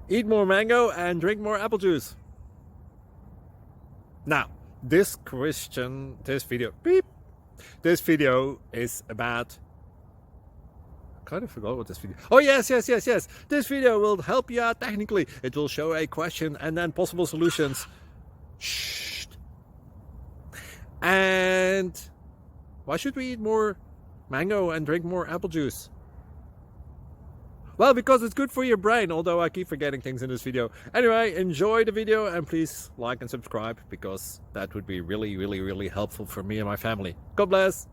Eat more mango and drink more apple juice. Now, this video is about, I kind of forgot what this video. Oh yes. This video will help you out technically. It will show a question and then possible solutions. Shh. And why should we eat more mango and drink more apple juice? Well, because it's good for your brain, although I keep forgetting things in this video. Anyway, enjoy the video and please like and subscribe, because that would be really helpful for me and my family. God bless!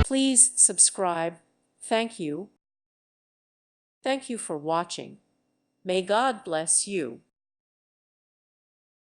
Please subscribe. Thank you. Thank you for watching. May God bless you.